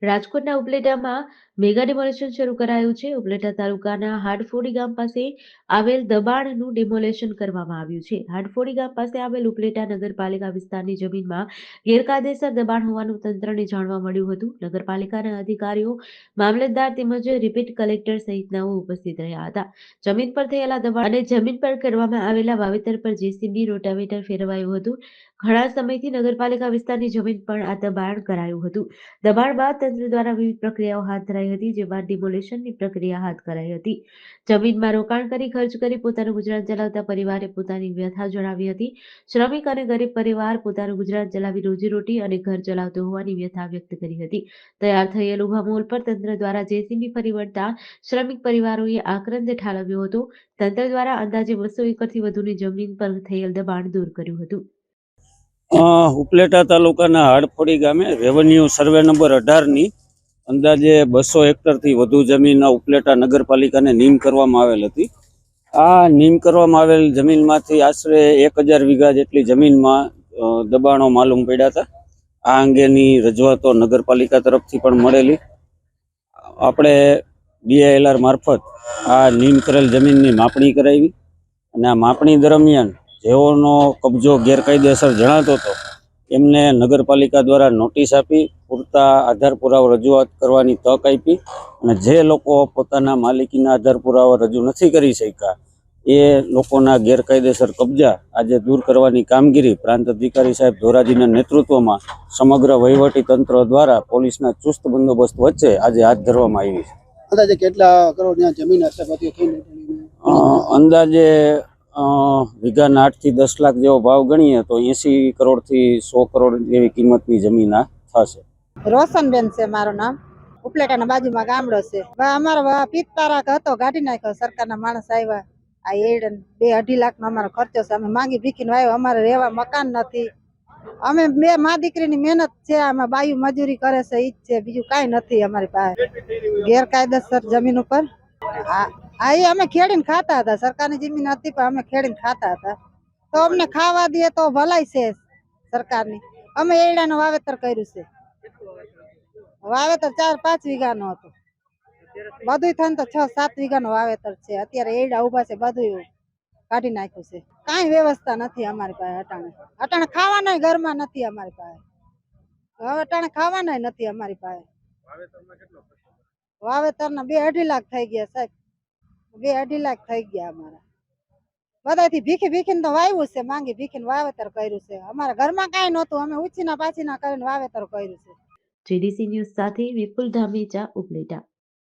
રાજકોટના ઉપલેટામાં mega demolition શરૂ કરાયું છે. ઉપલેટા તાલુકાના હાડફોડી ગામ પાસે આવેલ દબાણનું ડિમોલેશન કરવામાં આવ્યું છે. હાડફોડી ગામ પાસે આવેલ ઉપલેટા નગરપાલિકા વિસ્તારની જમીનમાં ગેરકાયદેસર દબાણ હોવાનું તંત્રને જાણવા મળ્યું હતું. નગરપાલિકાના અધિકારીઓ, મામલતદાર તેમજ રિપીટ કલેક્ટર સહિતનાઓ ઉપસ્થિત રહ્યા હતા. જમીન પર થયેલા દબાણ અને જમીન પર કરવામાં આવેલા વાવેતર પર જેસીબી રોટાવેટર ફેરવાયું હતું. ઘણા સમયથી નગરપાલિકા વિસ્તારની જમીન પર આ દબાણ કરાયું હતું. દબાણ બાદ તંત્ર દ્વારા વિવિધ પ્રક્રિયાઓ હાથ ધરાઈ હતી, જેમાં ડિમોલેશનની પ્રક્રિયા હાથ ધરાઈ હતી. જમીનમાં રોકાણ કરી ખર્ચ કરી પોતાનું ગુજરાન ચલાવતા પરિવારે પોતાની વ્યથા જણાવી હતી. શ્રમિક અને ગરીબ પરિવાર પોતાનું ગુજરાન ચલાવી રોજીરોટી અને ઘર ચલાવતો હોવાની વ્યથા વ્યક્ત કરી હતી. તૈયાર થયેલ ઉભા મોલ પર તંત્ર દ્વારા જેસીબી ફરી વળતા શ્રમિક પરિવારોએ આક્રંદ ઠાલવ્યો હતો. તંત્ર દ્વારા અંદાજે 200 એકરથી વધુની જમીન પર થયેલ દબાણ દૂર કર્યું હતું. ઉપલેટા તાલુકાના હાડફોડી ગામે રેવન્યુ સર્વે નંબર 18ની અંદાજે 200 હેક્ટરથી વધુ જમીન ઉપલેટા નગરપાલિકાને નીમ કરવામાં આવેલ હતી. આ નીમ કરવામાં આવેલ જમીનમાંથી આશરે 1000 વીઘા જેટલી જમીનમાં દબાણો માલુમ પડ્યા હતા. આ અંગેની રજૂઆતો નગરપાલિકા તરફથી પણ મળેલી. આપણે DILR મારફત આ નીમ કરેલ જમીનની માપણી કરાવી અને આ માપણી દરમિયાન જેઓનો કબજો ગેરકાયદેસર જણાતો હતો એમને નગરપાલિકા દ્વારા નોટિસ આપી પૂરતા આધાર પુરાવા રજૂઆત કરવાની તક આપી અને જે લોકો પોતાના માલિકીના આધાર પુરાવા રજૂ નથી કરી શક્યા એ લોકોના ગેરકાયદેસર કબજા આજે દૂર કરવાની કામગીરી પ્રાંત અધિકારી સાહેબ ધોરાજીના નેતૃત્વમાં સમગ્ર વહીવટી તંત્ર દ્વારા પોલીસના ચુસ્ત બંદોબસ્ત વચ્ચે આજે હાથ ધરવામાં આવી છે. અંદાજે કેટલા કરોડની જમીન હશે? અંદાજે વીઘાના 8 થી 10 લાખ જેવો ભાવ ગણીએ તો 80 કરોડથી 100 કરોડ જેવી કિંમતની જમીન થશે. રોશનબેન છે મારું નામ. ઉપલેટાના બાજુમાં ગામડો છે. અમારો પિત્તારાક હતો, કાઢી નાખ્યો. સરકારના માણસ આવ્યા. આ 2-2.5 લાખનો અમારો ખર્ચો છે. અમે માંગી ભીખીને આવ્યો. અમારે રહેવા મકાન નથી. અમે 2 મા દીકરીની મહેનત છે. અમે બાયુ મજૂરી કરે છે, ઈ જ છે, બીજું કાંઈ નથી અમારી પાસે. ગેરકાયદેસર જમીન ઉપર એ અમે ખેડીને ખાતા હતા. સરકારની જમીન હતી પણ અમે ખેડીને ખાતા હતા. તો અમને ખાવા દે તો ભલાઈ છે સરકારની. અમે એડાનું વાવેતર કર્યું છે. વાવેતર 4-5 વીઘાનું હતું. બધું થઈને તો 6-7 વીઘાનું વાવેતર છે. અત્યારે એડા ઉભા છે, બધું કાઢી નાખ્યું છે. કાંઈ વ્યવસ્થા નથી અમારી પાસે. અટાણે ખાવાના ઘરમાં નથી અમારી પાસે. હવે અટાણે ખાવાના નથી અમારી પાસે. વાવેતરના 2-2.5 લાખ થઈ ગયા સાહેબ. 2-2.5 લાખ થઈ ગયા અમારા. બધાથી ભીખીને તો વાવ્યું છે. માંગી ભીખીને વાવેતર કર્યું છે. અમારા ઘરમાં કાંઈ નહોતું. અમે ઉછીના પાછીના કરીને વાવેતર કર્યું છે. JDC ન્યૂઝ સાથે વિપુલ ધામેચા, ઉપલેટા.